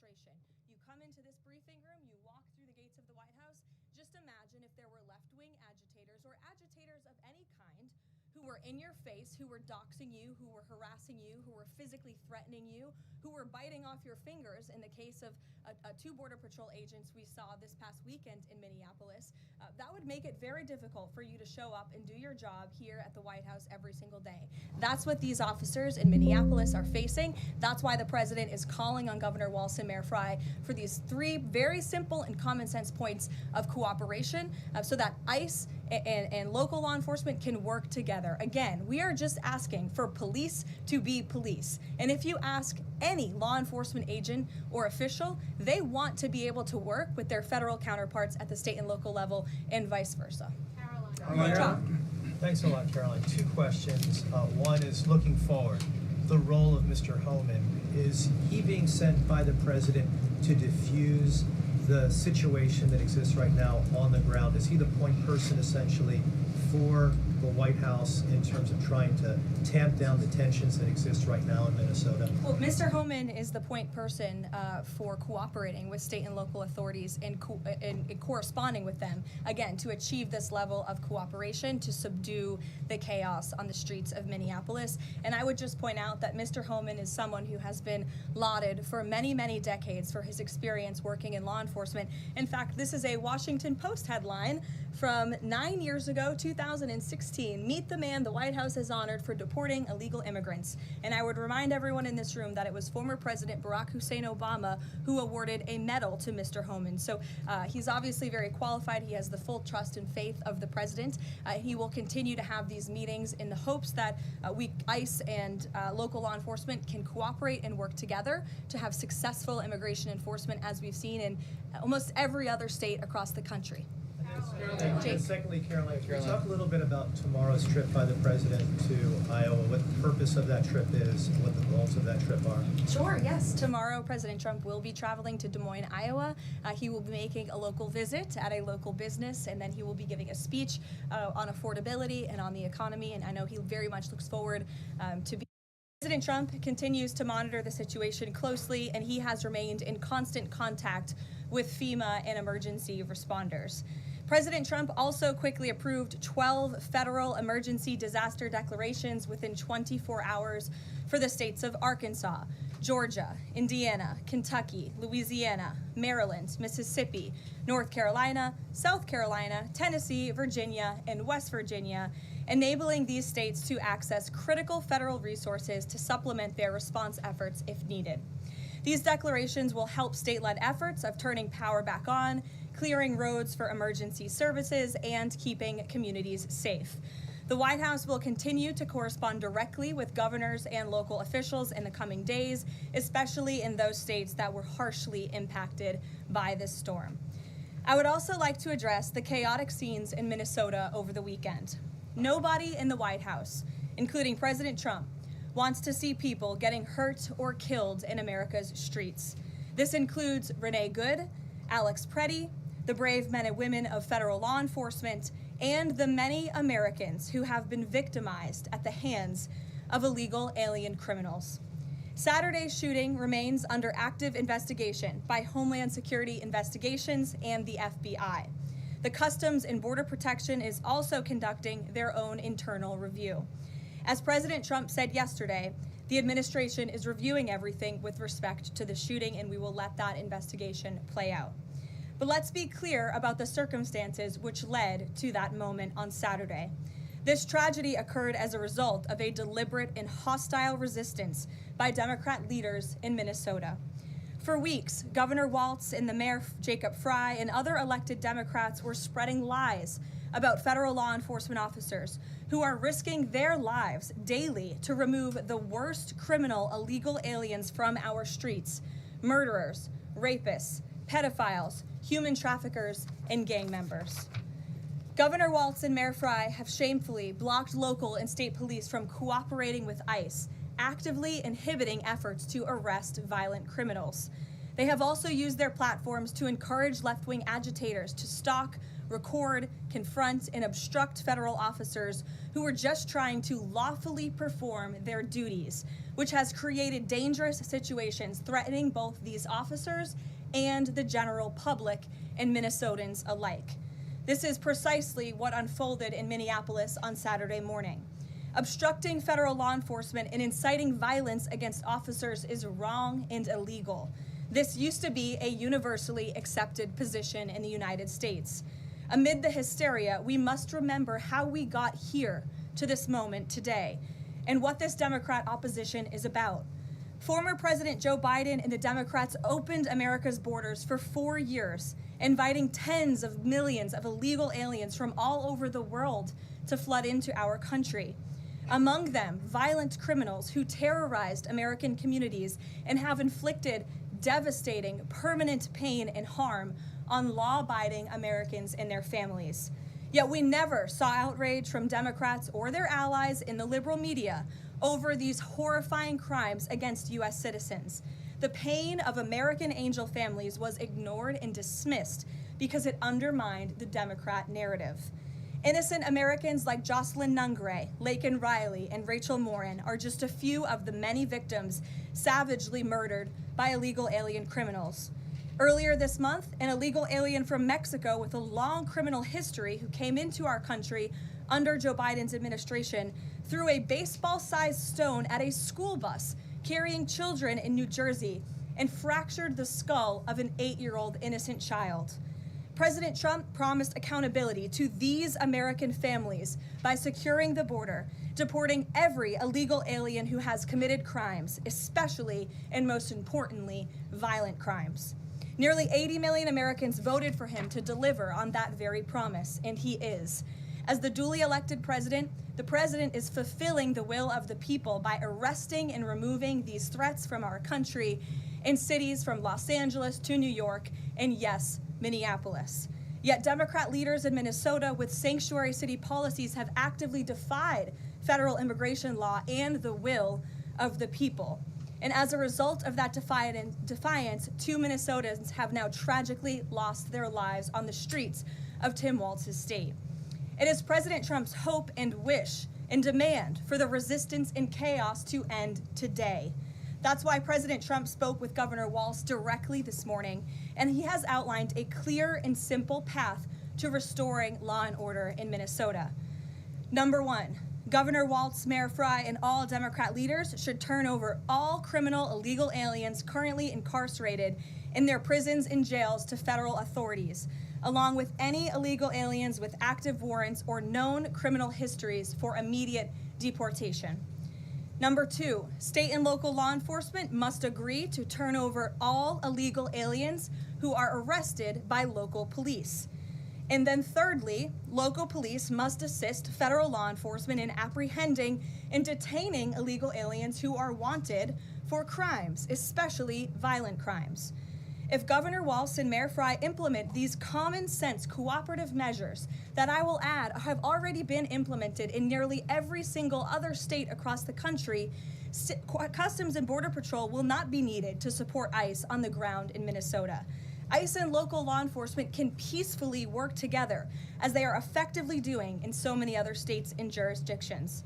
administration. You come into this briefing room, you walk through the gates of the White House. Just imagine if there were left-wing agitators or agitators of any kind who were in your face, who were doxing you, who were harassing you, who were physically threatening you, who were biting off your fingers in the case of two Border Patrol agents we saw this past weekend in Minneapolis. That would make it very difficult for you to show up and do your job here at the White House every single day. That's what these officers in Minneapolis are facing. That's why the president is calling on Governor Walz and Mayor Frey for these three very simple and common sense points of cooperation so that ICE and local law enforcement can work together. Again, we are just asking for police to be police. And if you ask any law enforcement agent or official, they want to be able to work with their federal counterparts at the state and local level and vice versa. Karoline. Thanks a lot, Karoline. Two questions. One is looking forward. The role of Mr. Homan. Is he being sent by the president to diffuse the situation that exists right now on the ground? Is he the point person essentially for the White House in terms of trying to tamp down the tensions that exist right now in Minnesota? Well, Mr. Homan is the point person for cooperating with state and local authorities and corresponding with them, again, to achieve this level of cooperation to subdue the chaos on the streets of Minneapolis. And I would just point out that Mr. Homan is someone who has been lauded for many, many decades for his experience working in law enforcement. In fact, this is a Washington Post headline from 9 years ago, 2016. Meet the man the White House has honored for deporting illegal immigrants. And I would remind everyone in this room that it was former President Barack Hussein Obama who awarded a medal to Mr. Homan. So he's obviously very qualified. He has the full trust and faith of the president. He will continue to have these meetings in the hopes that ICE and local law enforcement can cooperate and work together to have successful immigration enforcement, as we've seen in almost every other state across the country. And secondly, Karoline, can you talk a little bit about tomorrow's trip by the president to Iowa, what the purpose of that trip is, and what the goals of that trip are? Sure, yes. Tomorrow, President Trump will be traveling to Des Moines, Iowa. He will be making a local visit at a local business, and then he will be giving a speech on affordability and on the economy, and I know he very much looks forward to be. President Trump continues to monitor the situation closely, and he has remained in constant contact with FEMA and emergency responders. President Trump also quickly approved 12 federal emergency disaster declarations within 24 hours for the states of Arkansas, Georgia, Indiana, Kentucky, Louisiana, Maryland, Mississippi, North Carolina, South Carolina, Tennessee, Virginia, and West Virginia, enabling these states to access critical federal resources to supplement their response efforts if needed. These declarations will help state-led efforts of turning power back on, clearing roads for emergency services, and keeping communities safe. The White House will continue to correspond directly with governors and local officials in the coming days, especially in those states that were harshly impacted by this storm. I would also like to address the chaotic scenes in Minnesota over the weekend. Nobody in the White House, including President Trump, wants to see people getting hurt or killed in America's streets. This includes Renee Good, Alex Pretti, the brave men and women of federal law enforcement, and the many Americans who have been victimized at the hands of illegal alien criminals. Saturday's shooting remains under active investigation by Homeland Security Investigations and the FBI. The Customs and Border Protection is also conducting their own internal review. As President Trump said yesterday, the administration is reviewing everything with respect to the shooting, and we will let that investigation play out. But let's be clear about the circumstances which led to that moment on Saturday. This tragedy occurred as a result of a deliberate and hostile resistance by Democrat leaders in Minnesota. For weeks, Governor Walz and the Mayor Jacob Frey and other elected Democrats were spreading lies about federal law enforcement officers who are risking their lives daily to remove the worst criminal illegal aliens from our streets: murderers, rapists, pedophiles, human traffickers, and gang members. Governor Walz and Mayor Frey have shamefully blocked local and state police from cooperating with ICE, actively inhibiting efforts to arrest violent criminals. They have also used their platforms to encourage left-wing agitators to stalk, record, confront, and obstruct federal officers who were just trying to lawfully perform their duties, which has created dangerous situations threatening both these officers and the general public and Minnesotans alike. This is precisely what unfolded in Minneapolis on Saturday morning. Obstructing federal law enforcement and inciting violence against officers is wrong and illegal. This used to be a universally accepted position in the United States. Amid the hysteria, we must remember how we got here to this moment today and what this Democrat opposition is about. Former President Joe Biden and the Democrats opened America's borders for 4 years, inviting tens of millions of illegal aliens from all over the world to flood into our country. Among them, violent criminals who terrorized American communities and have inflicted devastating, permanent pain and harm on law-abiding Americans and their families. Yet we never saw outrage from Democrats or their allies in the liberal media over these horrifying crimes against U.S. citizens. The pain of American angel families was ignored and dismissed because it undermined the Democrat narrative. Innocent Americans like Jocelyn Nungray, Laken Riley, and Rachel Morin are just a few of the many victims savagely murdered by illegal alien criminals. Earlier this month, an illegal alien from Mexico with a long criminal history who came into our country under Joe Biden's administration threw a baseball-sized stone at a school bus carrying children in New Jersey and fractured the skull of an 8-year-old innocent child. President Trump promised accountability to these American families by securing the border, deporting every illegal alien who has committed crimes, especially and most importantly, violent crimes. Nearly 80 million Americans voted for him to deliver on that very promise, and he is. As the duly elected president, the president is fulfilling the will of the people by arresting and removing these threats from our country in cities from Los Angeles to New York, and yes, Minneapolis. Yet Democrat leaders in Minnesota with sanctuary city policies have actively defied federal immigration law and the will of the people. And as a result of that defiance, 2 Minnesotans have now tragically lost their lives on the streets of Tim Walz's state. It is President Trump's hope and wish and demand for the resistance and chaos to end today. That's why President Trump spoke with Governor Walz directly this morning, and he has outlined a clear and simple path to restoring law and order in Minnesota. Number 1, Governor Walz, Mayor Frey, and all Democrat leaders should turn over all criminal illegal aliens currently incarcerated in their prisons and jails to federal authorities, along with any illegal aliens with active warrants or known criminal histories for immediate deportation. Number 2, state and local law enforcement must agree to turn over all illegal aliens who are arrested by local police. And then thirdly, local police must assist federal law enforcement in apprehending and detaining illegal aliens who are wanted for crimes, especially violent crimes. If Governor Walz and Mayor Frey implement these common sense cooperative measures that I will add have already been implemented in nearly every single other state across the country, Customs and Border Patrol will not be needed to support ICE on the ground in Minnesota. ICE and local law enforcement can peacefully work together, as they are effectively doing in so many other states and jurisdictions.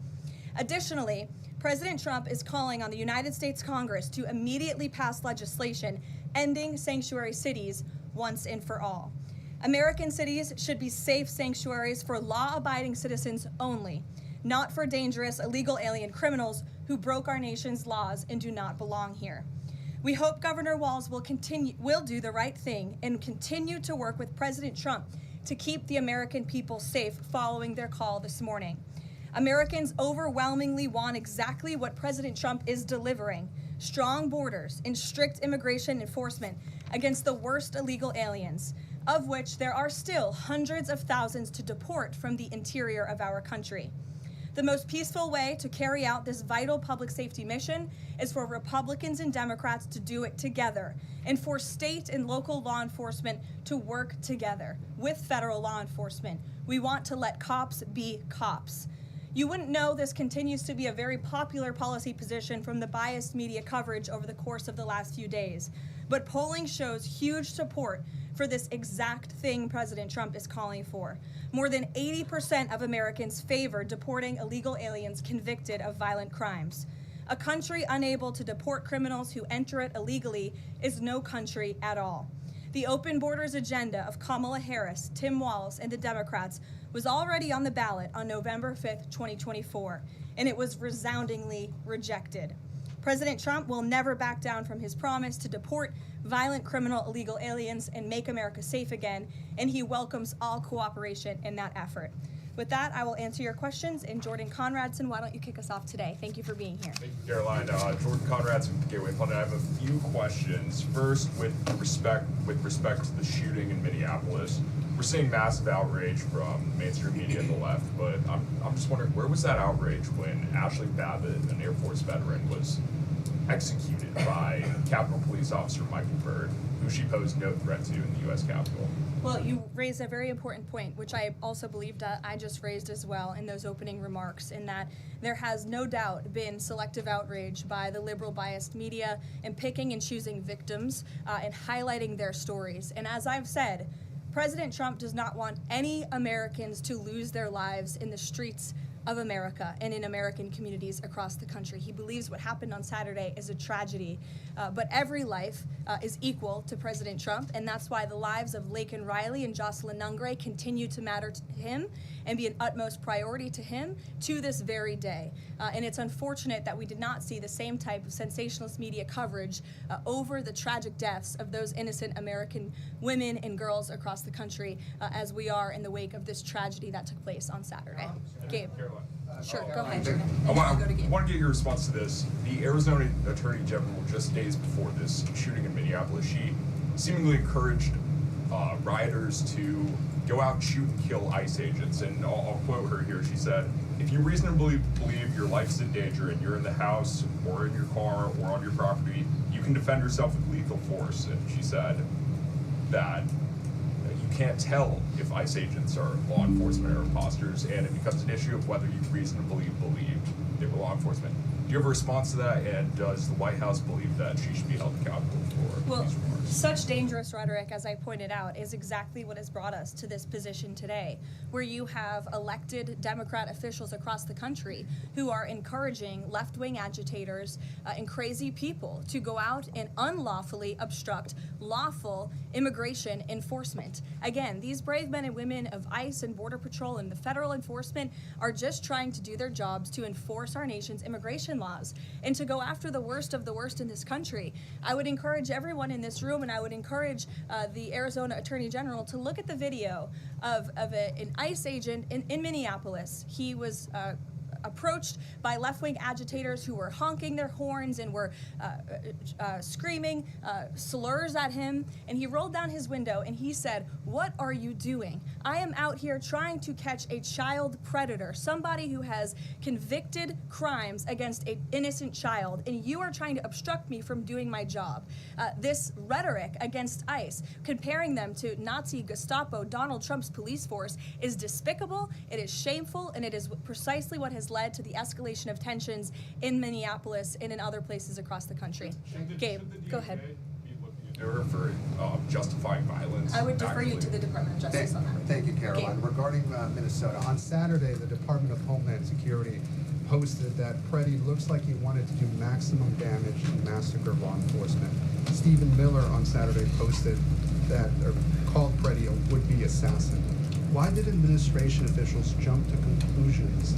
Additionally, President Trump is calling on the United States Congress to immediately pass legislation ending sanctuary cities once and for all. American cities should be safe sanctuaries for law-abiding citizens only, not for dangerous illegal alien criminals who broke our nation's laws and do not belong here. We hope Governor Walz will do the right thing and continue to work with President Trump to keep the American people safe following their call this morning. Americans overwhelmingly want exactly what President Trump is delivering: strong borders and strict immigration enforcement against the worst illegal aliens, of which there are still hundreds of thousands to deport from the interior of our country. The most peaceful way to carry out this vital public safety mission is for Republicans and Democrats to do it together, and for state and local law enforcement to work together with federal law enforcement. We want to let cops be cops. You wouldn't know this continues to be a very popular policy position from the biased media coverage over the course of the last few days. But polling shows huge support for this exact thing President Trump is calling for. More than 80% of Americans favor deporting illegal aliens convicted of violent crimes. A country unable to deport criminals who enter it illegally is no country at all. The open borders agenda of Kamala Harris, Tim Walz, and the Democrats was already on the ballot on November 5th, 2024, and it was resoundingly rejected. President Trump will never back down from his promise to deport violent criminal illegal aliens and make America safe again, and he welcomes all cooperation in that effort. With that, I will answer your questions. And Jordan Conradson, why don't you kick us off today? Thank you for being here. Thank you, Caroline. Jordan Conradson from Gateway Pundit. I have a few questions. First, with respect to the shooting in Minneapolis, we're seeing massive outrage from mainstream media and the left, but I'm just wondering, where was that outrage when Ashley Babbitt, an Air Force veteran, was executed by Capitol Police Officer Michael Byrd, who she posed no threat to in the U.S. Capitol? Well, you raised a very important point, which I also believed I just raised as well in those opening remarks, in that there has no doubt been selective outrage by the liberal biased media in picking and choosing victims and highlighting their stories. And as I've said, President Trump does not want any Americans to lose their lives in the streets of America and in American communities across the country. He believes what happened on Saturday is a tragedy, but every life is equal to President Trump, and that's why the lives of Laken Riley and Jocelyn Nungray continue to matter to him and be an utmost priority to him to this very day. And it's unfortunate that we did not see the same type of sensationalist media coverage over the tragic deaths of those innocent American women and girls across the country as we are in the wake of this tragedy that took place on Saturday. Gabe. Sure, go ahead. I want to get your response to this. The Arizona Attorney General, just days before this shooting in Minneapolis, she seemingly encouraged rioters to go out and shoot and kill ICE agents. And I'll quote her here. She said, "If you reasonably believe your life's in danger and you're in the house or in your car or on your property, you can defend yourself with lethal force." And she said that you can't tell if ICE agents are law enforcement or imposters, and it becomes an issue of whether you reasonably believe they were law enforcement. Do you have a response to that, and does the White House believe that she should be held accountable for these remarks? Such dangerous rhetoric, as I pointed out, is exactly what has brought us to this position today, where you have elected Democrat officials across the country who are encouraging left-wing agitators and crazy people to go out and unlawfully obstruct lawful immigration enforcement. Again, these brave men and women of ICE and Border Patrol and the federal enforcement are just trying to do their jobs to enforce our nation's immigration laws and to go after the worst of the worst in this country. I would encourage everyone in this room, and I would encourage the Arizona Attorney General to look at the video of an ICE agent in Minneapolis. He was approached by left-wing agitators who were honking their horns and were screaming slurs at him, and he rolled down his window and he said, "What are you doing? I am out here trying to catch a child predator, somebody who has convicted crimes against an innocent child, and you are trying to obstruct me from doing my job." This rhetoric against ICE, comparing them to Nazi Gestapo, Donald Trump's police force, is despicable, it is shameful, and it is precisely what has led to the escalation of tensions in Minneapolis and in other places across the country. Gabe, go ahead. Be looking into her for justifying violence? I would defer you to the Department of Justice on that. Thank you, Caroline. Gabe. Regarding Minnesota, on Saturday, the Department of Homeland Security posted that Pretti looks like he wanted to do maximum damage and massacre law enforcement. Stephen Miller on Saturday posted that, or called Pretti a would-be assassin. Why did administration officials jump to conclusions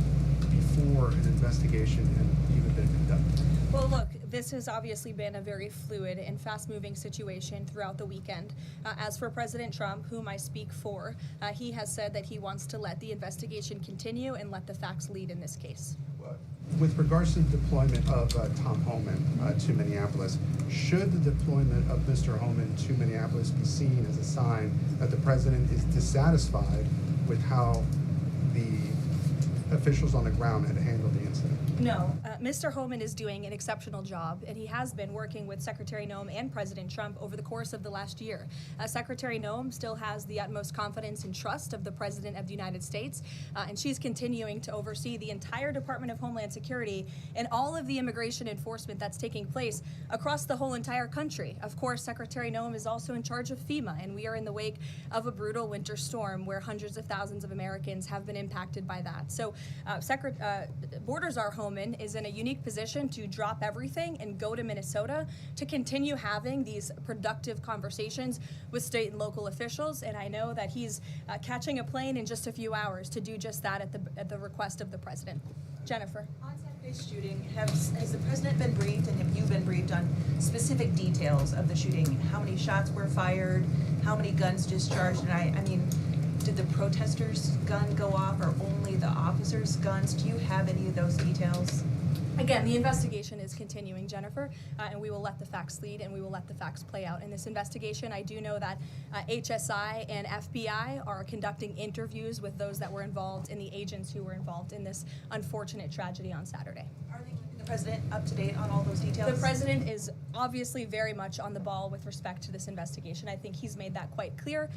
before an investigation had even been conducted? Well, look, this has obviously been a very fluid and fast-moving situation throughout the weekend. As for President Trump, whom I speak for, he has said that he wants to let the investigation continue and let the facts lead in this case. With regards to the deployment of Tom Homan to Minneapolis, should the deployment of Mr. Homan to Minneapolis be seen as a sign that the president is dissatisfied with how the officials on the ground had handled the incident? No, Mr. Homan is doing an exceptional job, and he has been working with Secretary Noem and President Trump over the course of the last year. Secretary Noem still has the utmost confidence and trust of the President of the United States, and she's continuing to oversee the entire Department of Homeland Security and all of the immigration enforcement that's taking place across the whole entire country. Of course, Secretary Noem is also in charge of FEMA, and we are in the wake of a brutal winter storm where hundreds of thousands of Americans have been impacted by that. So Border Czar Homan is in a unique position to drop everything and go to Minnesota to continue having these productive conversations with state and local officials, and I know that he's catching a plane in just a few hours to do just that at the request of the President. Jennifer. On Saturday's shooting, has the President been briefed, and have you been briefed on specific details of the shooting? How many shots were fired? How many guns discharged? And I mean, did the protesters' gun go off, or only the officers' guns? Do you have any of those details? Again, the investigation is continuing, Jennifer, and we will let the facts lead, and we will let the facts play out in this investigation. I do know that HSI and FBI are conducting interviews with those that were involved and the agents who were involved in this unfortunate tragedy on Saturday. Are they keeping the President up to date on all those details? The President is obviously very much on the ball with respect to this investigation. I think he's made that quite clear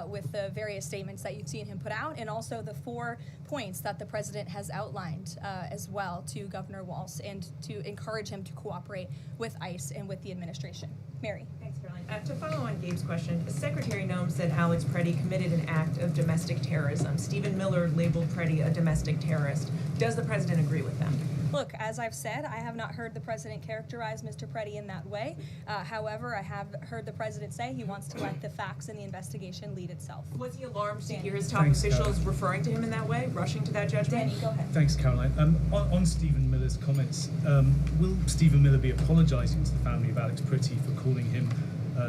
with the various statements that you've seen him put out, and also the 4 points that the President has outlined as well to Governor Walz, and to encourage him to cooperate with ICE and with the administration. Mary. Thanks, Caroline. To follow on Gabe's question, Secretary Noem said Alex Pretti committed an act of domestic terrorism. Stephen Miller labeled Pretti a domestic terrorist. Does the President agree with them? Look, as I've said, I have not heard the President characterize Mr. Pretti in that way. However, I have heard the President say he wants to let the facts and the investigation lead itself. Was he alarmed to Danny. hear his top officials referring to him in that way, rushing to that judgment? Danny, go ahead. Thanks, Caroline. On Stephen Miller's comments, will Stephen Miller be apologising to the family of Alex Pretti for calling him,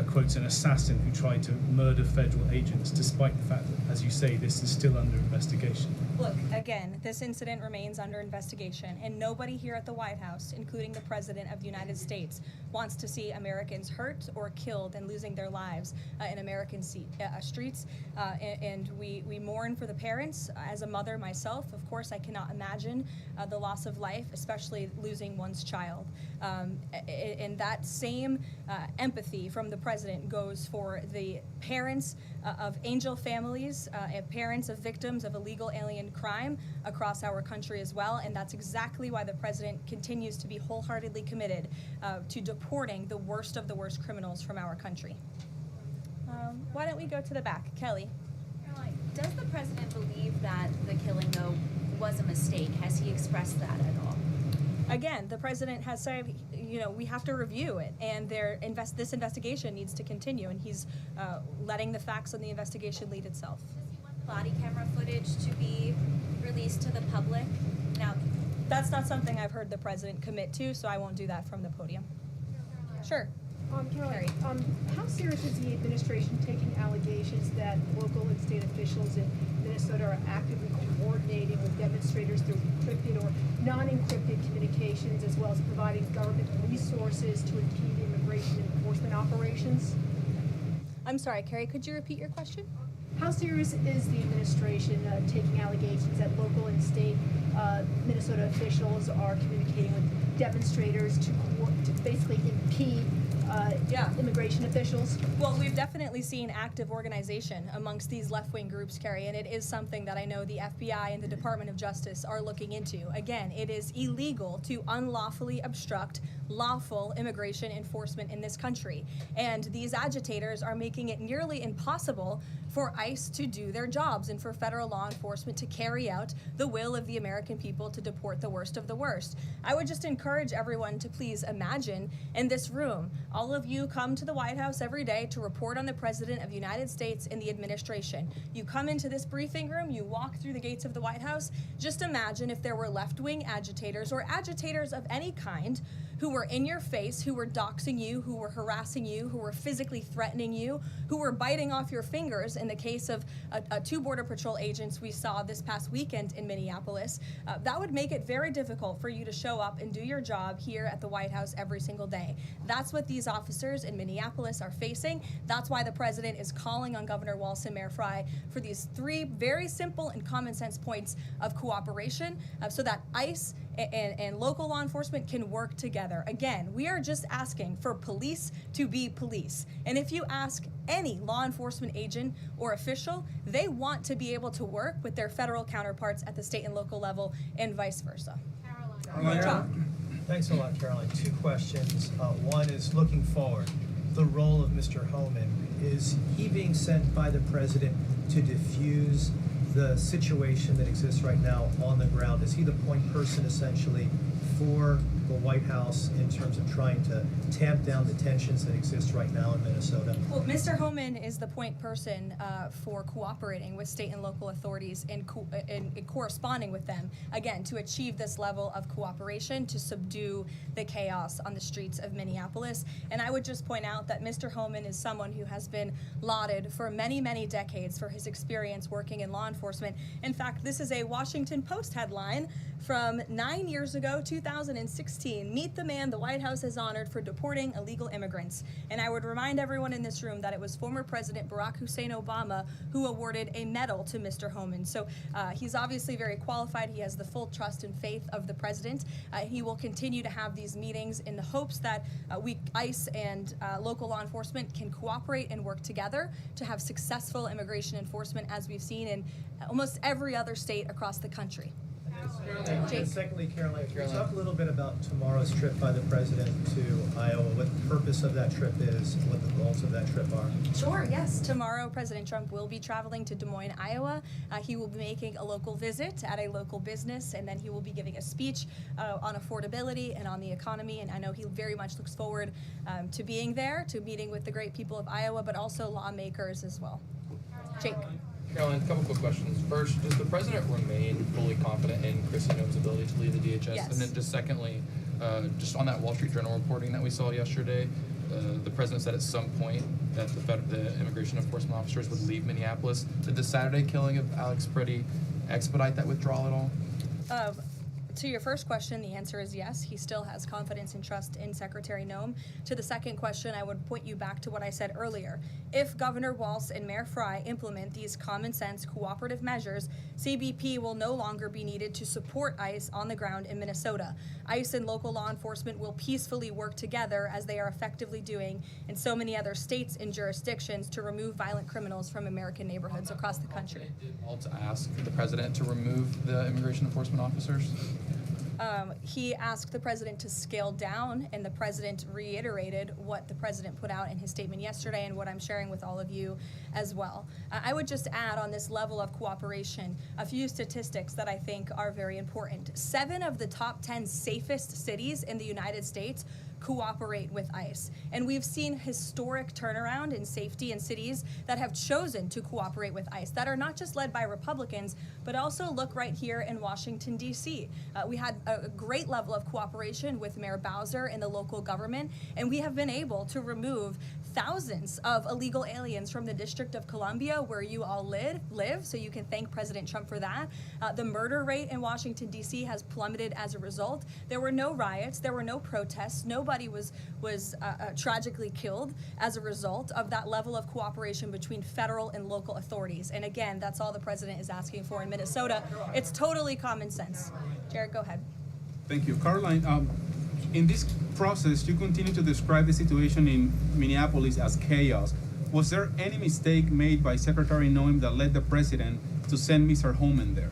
quotes, an assassin who tried to murder federal agents, despite the fact that, as you say, this is still under investigation? Look, again, this incident remains under investigation, and nobody here at the White House, including the President of the United States, wants to see Americans hurt or killed and losing their lives in American streets. And we mourn for the parents. As a mother myself, of course, I cannot imagine the loss of life, especially losing one's child. And that same empathy from the President goes for the parents of angel families, and parents of victims of illegal alien crime across our country as well, and that's exactly why the President continues to be wholeheartedly committed to deporting the worst of the worst criminals from our country. Why don't we go to the back? Kelly. Caroline, does the President believe that the killing, though, was a mistake? Has he expressed that at all? Again, the President has said, we have to review it, and this investigation needs to continue, and he's letting the facts of the investigation lead itself. Does he want the body camera footage to be released to the public? Now, that's not something I've heard the President commit to, so I won't do that from the podium. Sure. Caroline, how serious is the administration taking allegations that local and state officials in Minnesota are actively coordinating with demonstrators through encrypted or non-encrypted communications, as well as providing government resources to impede immigration enforcement operations? I'm sorry, Carrie, could you repeat your question? How serious is the administration taking allegations that local and state Minnesota officials are communicating with demonstrators to basically impede immigration officials? Well, we've definitely seen active organization amongst these left-wing groups, Carrie, and it is something that I know the FBI and the Department of Justice are looking into. Again, it is illegal to unlawfully obstruct lawful immigration enforcement in this country, and these agitators are making it nearly impossible for ICE to do their jobs and for federal law enforcement to carry out the will of the American people to deport the worst of the worst. I would just encourage everyone to please imagine in this room, all of you come to the White House every day to report on the President of the United States and the administration. You come into this briefing room, you walk through the gates of the White House. Just imagine if there were left-wing agitators or agitators of any kind who were in your face, who were doxing you, who were harassing you, who were physically threatening you, who were biting off your fingers in the case of 2 Border Patrol agents we saw this past weekend in Minneapolis. That would make it very difficult for you to show up and do your job here at the White House every single day. That's what these officers in Minneapolis are facing. That's why the President is calling on Governor Walz and Mayor Frey for these 3 very simple and common sense points of cooperation so that ICE and local law enforcement can work together. Again, we are just asking for police to be police. And if you ask any law enforcement agent or official, they want to be able to work with their federal counterparts at the state and local level and vice versa. Caroline. Thanks a lot, Caroline. Two questions. One is looking forward. The role of Mr. Homan, is he being sent by the president to diffuse the situation that exists right now on the ground? Is he the point person essentially for the White House in terms of trying to tamp down the tensions that exist right now in Minnesota? Well, Mr. Homan is the point person for cooperating with state and local authorities and corresponding with them, again, to achieve this level of cooperation to subdue the chaos on the streets of Minneapolis. And I would just point out that Mr. Homan is someone who has been lauded for many, many decades for his experience working in law enforcement. In fact, this is a Washington Post headline from 9 years ago, 2016. Meet the man the White House has honored for deporting illegal immigrants. And I would remind everyone in this room that it was former President Barack Hussein Obama who awarded a medal to Mr. Homan. So he's obviously very qualified. He has the full trust and faith of the president. He will continue to have these meetings in the hopes that ICE and local law enforcement can cooperate and work together to have successful immigration enforcement, as we've seen in almost every other state across the country. And secondly, Caroline, can you talk a little bit about tomorrow's trip by the president to Iowa, what the purpose of that trip is, what the goals of that trip are? Sure, yes. Tomorrow, President Trump will be traveling to Des Moines, Iowa. He will be making a local visit at a local business, and then he will be giving a speech on affordability and on the economy. And I know he very much looks forward to being there, to meeting with the great people of Iowa, but also lawmakers as well. Jake. Caroline, a couple quick questions. First, does the president remain fully confident in Kristi Noem's ability to lead the DHS? Yes. And then just secondly, just on that Wall Street Journal reporting that we saw yesterday, the president said at some point that the immigration enforcement officers would leave Minneapolis. Did the Saturday killing of Alex Pretti expedite that withdrawal at all? To your first question, the answer is yes. He still has confidence and trust in Secretary Noem. To the second question, I would point you back to what I said earlier. If Governor Walz and Mayor Frey implement these common sense cooperative measures, CBP will no longer be needed to support ICE on the ground in Minnesota. ICE and local law enforcement will peacefully work together, as they are effectively doing in so many other states and jurisdictions, to remove violent criminals from American neighborhoods across the country. Did Walz ask the president to remove the immigration enforcement officers? He asked the president to scale down, and the president reiterated what the president put out in his statement yesterday and what I'm sharing with all of you as well. I would just add on this level of cooperation a few statistics that I think are very important. 7 of the top 10 safest cities in the United States cooperate with ICE. And we've seen historic turnaround in safety in cities that have chosen to cooperate with ICE, that are not just led by Republicans, but also look right here in Washington, D.C. We had a great level of cooperation with Mayor Bowser and the local government, and we have been able to remove thousands of illegal aliens from the District of Columbia, where you all live, so you can thank President Trump for that. The murder rate in Washington, D.C. has plummeted as a result. There were no riots, there were no protests, nobody was tragically killed as a result of that level of cooperation between federal and local authorities. And again, that's all the president is asking for in Minnesota. It's totally common sense. Jared, go ahead. Thank you. Caroline, in this process, you continue to describe the situation in Minneapolis as chaos. Was there any mistake made by Secretary Noem that led the president to send Mr. Homan there?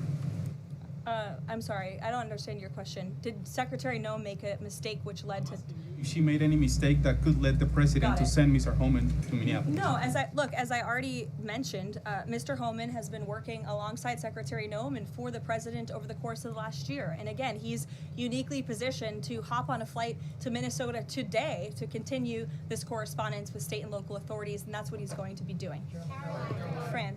I'm sorry, I don't understand your question. Did Secretary Noem make a mistake which led to... If she made any mistake that could lead the president to send Mr. Homan to Minneapolis? No, as I already mentioned, Mr. Homan has been working alongside Secretary Noem and for the president over the course of the last year. And again, he's uniquely positioned to hop on a flight to Minnesota today to continue this correspondence with state and local authorities, and that's what he's going to be doing. Fran.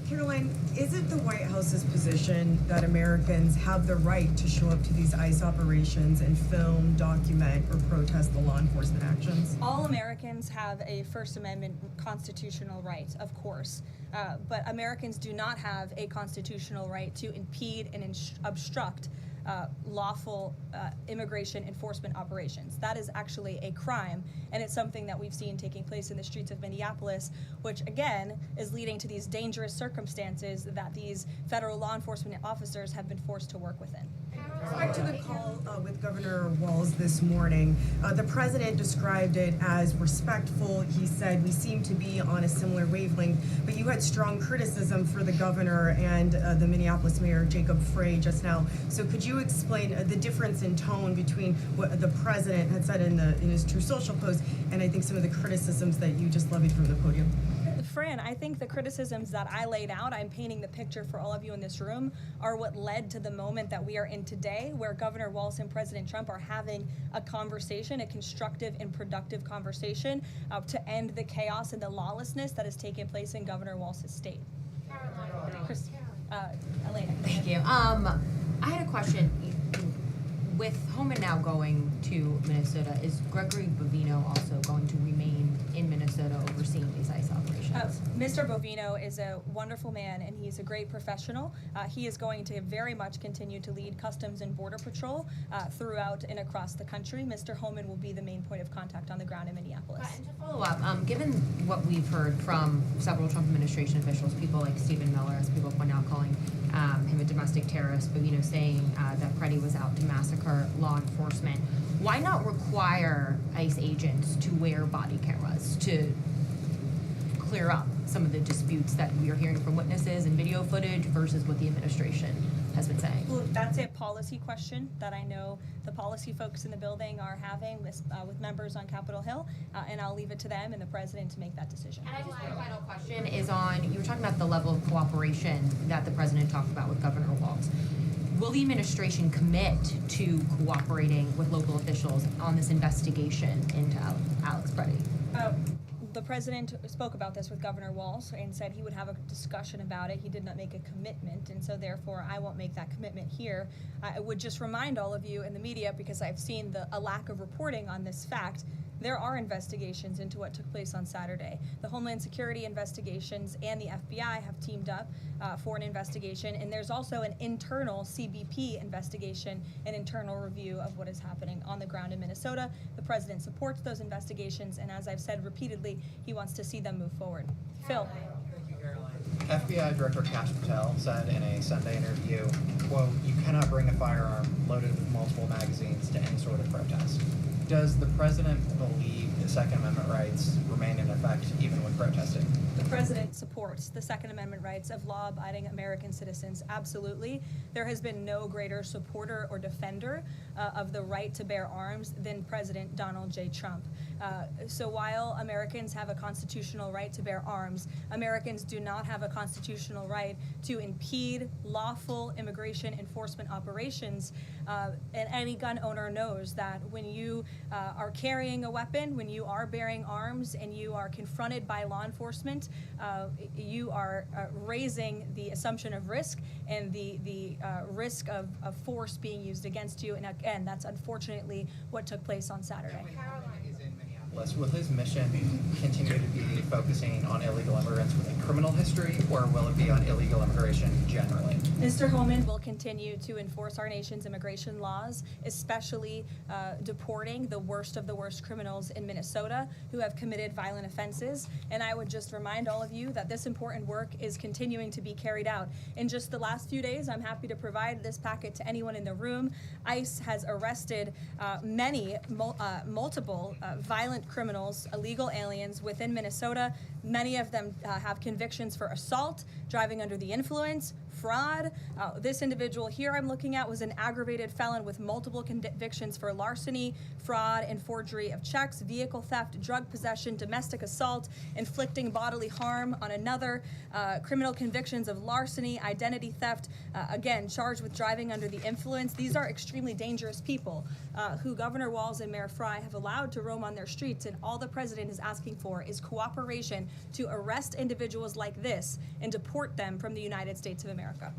Caroline, is it the White House's position that Americans have the right to show up to these ICE operations and film, document, or protest the law enforcement actions? All Americans have a First Amendment constitutional right, of course, but Americans do not have a constitutional right to impede and obstruct lawful immigration enforcement operations. That is actually a crime, and it's something that we've seen taking place in the streets of Minneapolis, which again is leading to these dangerous circumstances that these federal law enforcement officers have been forced to work within. With respect to the call with Governor Walz this morning, the president described it as respectful. He said we seem to be on a similar wavelength, but you had strong criticism for the governor and the Minneapolis mayor, Jacob Frey, just now. So could you explain the difference in tone between what the president had said in his True Social post and I think some of the criticisms that you just levied from the podium? Fran, I think the criticisms that I laid out, I'm painting the picture for all of you in this room, are what led to the moment that we are in today, where Governor Walz and President Trump are having a conversation, a constructive and productive conversation to end the chaos and the lawlessness that has taken place in Governor Walz's state. Chris, Elena. Thank you. I had a question. With Homan now going to Minnesota, is Gregory Bovino also going to remain in Minnesota overseeing these ICE operations? Mr. Bovino is a wonderful man, and he's a great professional. He is going to very much continue to lead Customs and Border Patrol throughout and across the country. Mr. Homan will be the main point of contact on the ground in Minneapolis. And to follow up, given what we've heard from several Trump administration officials, people like Stephen Miller, as people point out, calling him a domestic terrorist, Bovino saying that Pretti was out to massacre law enforcement, why not require ICE agents to wear body cameras to clear up some of the disputes that we are hearing from witnesses and video footage versus what the administration has been saying? Well, that's a policy question that I know the policy folks in the building are having with members on Capitol Hill, and I'll leave it to them and the president to make that decision. And I just have a final question is on, you were talking about the level of cooperation that the president talked about with Governor Walz. Will the administration commit to cooperating with local officials on this investigation into Alex Pretti? The president spoke about this with Governor Walz and said he would have a discussion about it. He did not make a commitment, and so therefore I won't make that commitment here. I would just remind all of you in the media, because I've seen a lack of reporting on this fact, there are investigations into what took place on Saturday. The Homeland Security investigations and the FBI have teamed up for an investigation, and there's also an internal CBP investigation, an internal review of what is happening on the ground in Minnesota. The president supports those investigations, and as I've said repeatedly, he wants to see them move forward. Phil. FBI Director Kash Patel said in a Sunday interview, quote, "You cannot bring a firearm loaded with multiple magazines to any sort of protest." Does the president believe the Second Amendment rights remain in effect even when protesting? The president supports the Second Amendment rights of law-abiding American citizens, absolutely. There has been no greater supporter or defender of the right to bear arms than President Donald J. Trump. So while Americans have a constitutional right to bear arms, Americans do not have a constitutional right to impede lawful immigration enforcement operations. And any gun owner knows that when you are carrying a weapon, when you are bearing arms, and you are confronted by law enforcement, you are raising the assumption of risk and the risk of force being used against you. And again, that's unfortunately what took place on Saturday. Will his mission continue to be focusing on illegal immigrants with a criminal history, or will it be on illegal immigration generally? Mr. Homan will continue to enforce our nation's immigration laws, especially deporting the worst of the worst criminals in Minnesota who have committed violent offenses. And I would just remind all of you that this important work is continuing to be carried out. In just the last few days, I'm happy to provide this packet to anyone in the room. ICE has arrested multiple violent criminals, illegal aliens within Minnesota. Many of them have convictions for assault, driving under the influence, fraud. This individual here I'm looking at was an aggravated felon with multiple convictions for larceny, fraud, and forgery of checks, vehicle theft, drug possession, domestic assault, inflicting bodily harm on another, criminal convictions of larceny, identity theft, again, charged with driving under the influence. These are extremely dangerous people who Governor Walz and Mayor Frey have allowed to roam on their streets, and all the president is asking for is cooperation to arrest individuals like this and deport them from the United States of America.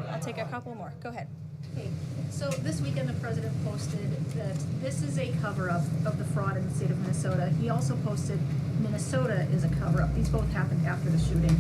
I'll take a couple more. Go ahead. Okay, so this weekend the president posted that this is a cover-up of the fraud in the state of Minnesota. He also posted Minnesota is a cover-up. These both happened after the shooting.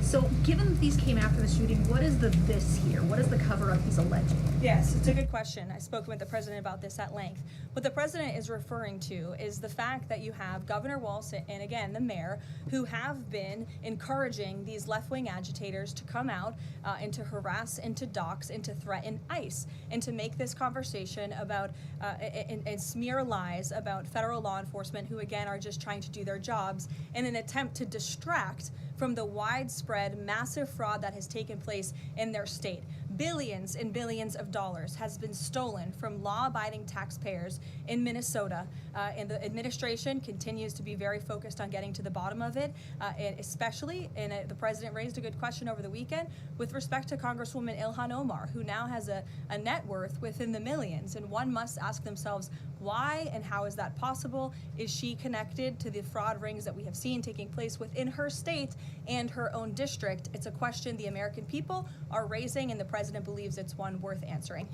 So, given that these came after the shooting, what is the this here? What is the cover-up he's alleging? Yes, it's a good question. I've spoken with the president about this at length. What the president is referring to is the fact that you have Governor Walz and, again, the mayor, who have been encouraging these left-wing agitators to come out and to harass and to dox and to threaten ICE and to make this conversation about and smear lies about federal law enforcement who, again, are just trying to do their jobs in an attempt to distract from the widespread, massive fraud that has taken place in their state. Billions and billions of dollars has been stolen from law-abiding taxpayers in Minnesota, and the administration continues to be very focused on getting to the bottom of it, and especially, and the president raised a good question over the weekend, with respect to Congresswoman Ilhan Omar, who now has a net worth within the millions, and one must ask themselves, why and how is that possible? Is she connected to the fraud rings that we have seen taking place within her state and her own district? It's a question the American people are raising, and the president believes it's one worth answering.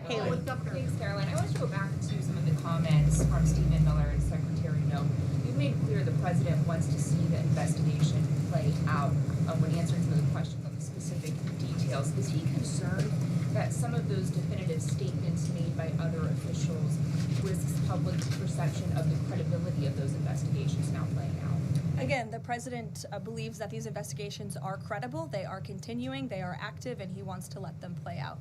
Haley. Thanks, Caroline. I want to go back to some of the comments from Stephen Miller and Secretary No. You've made clear the president wants to see the investigation play out when answering some of the questions on the specific details. Is he concerned that some of those definitive statements made by other officials risks public perception of the credibility of those investigations now playing out? Again, the president believes that these investigations are credible, they are continuing, they are active, and he wants to let them play out.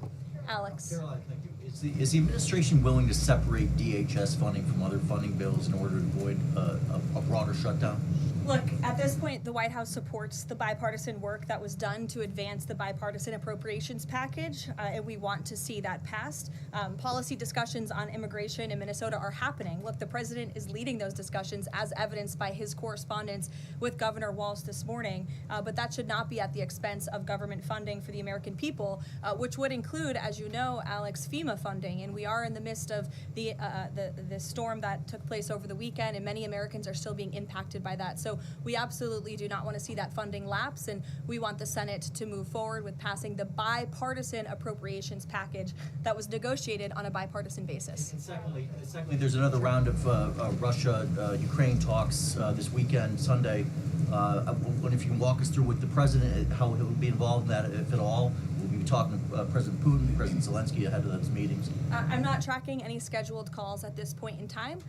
Alex. Caroline, thank you. Is the administration willing to separate DHS funding from other funding bills in order to avoid a broader shutdown? Look, at this point, the White House supports the bipartisan work that was done to advance the bipartisan appropriations package, and we want to see that passed. Policy discussions on immigration in Minnesota are happening. Look, the president is leading those discussions as evidenced by his correspondence with Governor Walz this morning, but that should not be at the expense of government funding for the American people, which would include, as you know, Alex, FEMA funding, and we are in the midst of the storm that took place over the weekend, and many Americans are still being impacted by that. So we absolutely do not want to see that funding lapse, and we want the Senate to move forward with passing the bipartisan appropriations package that was negotiated on a bipartisan basis. And secondly, there's another round of Russia-Ukraine talks this weekend, Sunday. I wonder if you can walk us through with the president, how he'll be involved in that, if at all. We'll be talking to President Putin, President Zelensky ahead of those meetings. I'm not tracking any scheduled calls at this point in time.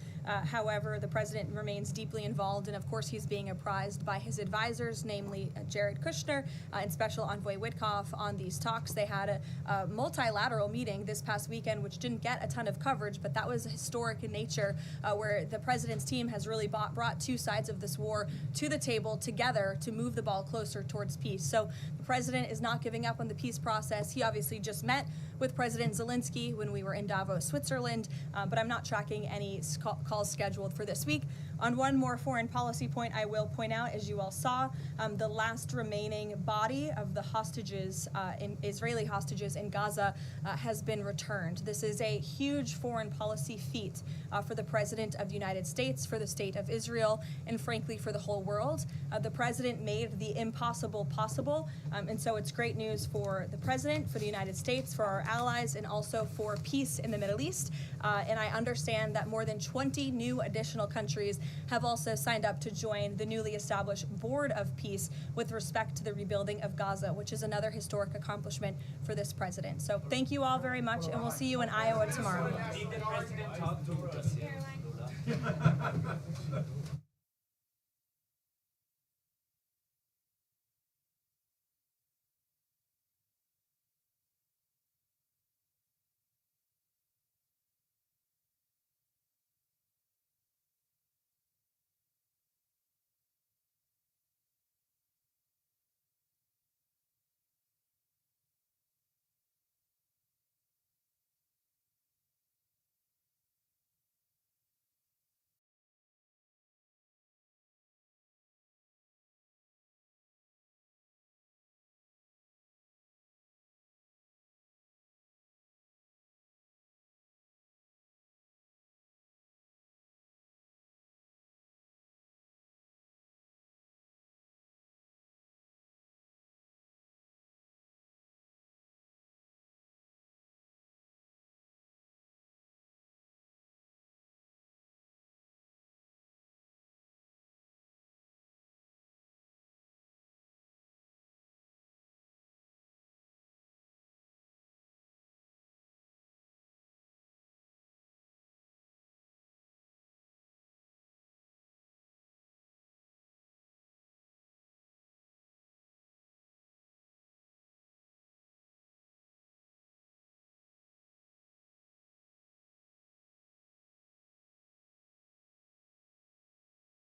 However, the president remains deeply involved, and of course he's being apprised by his advisors, namely Jared Kushner and Special Envoy Witkoff, on these talks. They had a multilateral meeting this past weekend, which didn't get a ton of coverage, but that was historic in nature, where the president's team has really brought two sides of this war to the table together to move the ball closer towards peace. So the president is not giving up on the peace process. He obviously just met with President Zelensky when we were in Davos, Switzerland, but I'm not tracking any calls scheduled for this week. On one more foreign policy point, I will point out, as you all saw, the last remaining body of the hostages, Israeli hostages in Gaza, has been returned. This is a huge foreign policy feat for the President of the United States, for the State of Israel, and frankly for the whole world. The President made the impossible possible, and so it's great news for the President, for the United States, for our allies, and also for peace in the Middle East. And I understand that more than 20 new additional countries have also signed up to join the newly established Board of Peace with respect to the rebuilding of Gaza, which is another historic accomplishment for this president. So thank you all very much, and we'll see you in Iowa tomorrow. Did the president talk to us? Caroline.